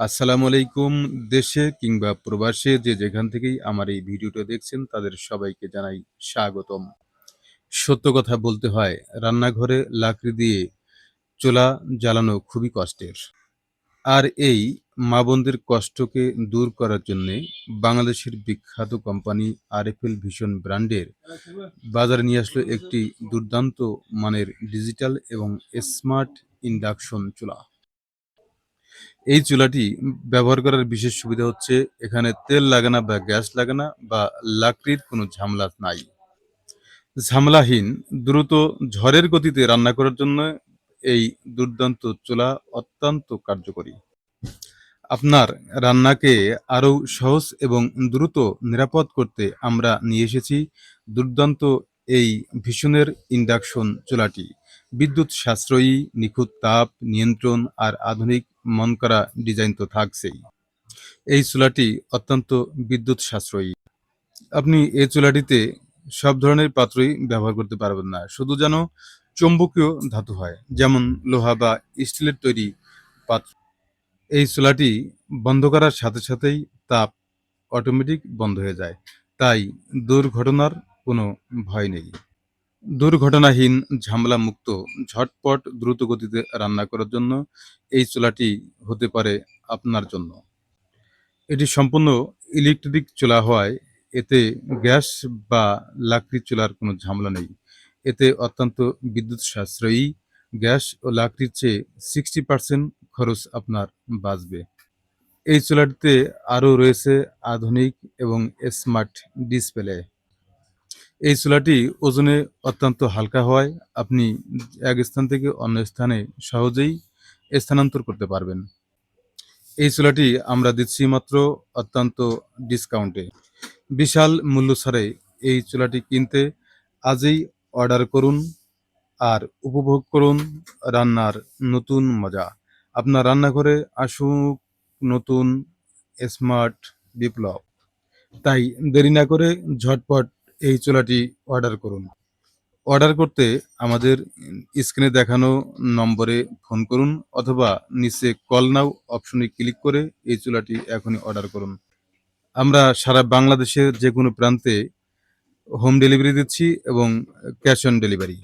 আসসালামু আলাইকুম। দেশে কিংবা প্রবাসে যে যেখান থেকেই আমার এই ভিডিওটা দেখছেন তাদের সবাইকে জানাই স্বাগতম। সত্য কথা বলতে হয়, রান্নাঘরে লাকড়ি দিয়ে চুলা জ্বালানো খুবই কষ্টের। আর এই মা-বোনদের কষ্টকে দূর করার জন্যে বাংলাদেশের বিখ্যাত কোম্পানি আরএফএল ভিশন ব্র্যান্ডের বাজারে নিয়ে আসলো একটি দুর্দান্ত মানের ডিজিটাল এবং স্মার্ট ইন্ডাকশন চুলা। এই চুলাটি ব্যবহার করার বিশেষ সুবিধা হচ্ছে এখানে তেল লাগে না বা গ্যাস লাগে না বা লাকড়ির কোনো ঝামেলা নাই। ঝামেলাহীন দ্রুত ঝড়ের গতিতে রান্না করার জন্য এই দুর্দান্ত চুলা অত্যন্ত কার্যকরী। আপনার রান্নাকে আরও সহজ এবং দ্রুত নিরাপদ করতে আমরা নিয়ে এসেছি দুর্দান্ত এই ভীষণের ইন্ডাকশন চুলাটি। বিদ্যুৎ সাশ্রয়ী, নিখুঁত তাপ নিয়ন্ত্রণ আর আধুনিক মনকরা ডিজাইন তো থাকছেই। এই চুলাটি অত্যন্ত বিদ্যুৎ সাশ্রয়ী। আপনি এই চুলাটিতে সব ধরনের পাত্রই ব্যবহার করতে পারবেন না। শুধু যেন চৌম্বকীয় ধাতু হয়, যেমন লোহা বা স্টিলের তৈরি পাত্র। এই চুলাটি বন্ধ করার সাথে সাথেই তাপ অটোমেটিক বন্ধ হয়ে যায়। তাই দুর্ঘটনার কোনো ভয় নেই। দুর্ঘটনাহীন, ঝামেলামুক্ত, ঝটপট দ্রুত গতিতে রান্না করার জন্য এই চুলাটি হতে পারে আপনার জন্য। এটি সম্পূর্ণ ইলেকট্রিক চুলা হওয়ায় এতে গ্যাস বা লাকড়ির চুলার কোনো ঝামেলা নেই। এতে অত্যন্ত বিদ্যুৎ সাশ্রয়ী, গ্যাস ও লাকড়ির চেয়ে 60% খরচ আপনার বাঁচবে। এই চুলাটিতে আরও রয়েছে আধুনিক এবং স্মার্ট ডিসপ্লে। এই চুলাটি ওজনে অত্যন্ত হালকা হওয়ায় আপনি এক স্থান থেকে অন্য স্থানে সহজেই স্থানান্তর করতে পারবেন। এই চুলাটি আমরা দিচ্ছি মাত্র অত্যন্ত ডিসকাউন্টে। বিশাল মূল্য ছাড়ে এই চুলাটি কিনতে আজই অর্ডার করুন আর উপভোগ করুন রান্নার নতুন মজা। আপনার রান্নাঘরে আসুক নতুন স্মার্ট বিপ্লব। তাই দেরি না করে ঝটপট এই চুলাটি অর্ডার করুন। অর্ডার করতে আমাদের স্ক্রিনে দেখানো নম্বরে ফোন করুন অথবা নিচে কল নাও অপশনে ক্লিক করে এই চুলাটি এখনই অর্ডার করুন। আমরা সারা বাংলাদেশের যেকোনো প্রান্তে হোম ডেলিভারি দিচ্ছি এবং ক্যাশ অন ডেলিভারি।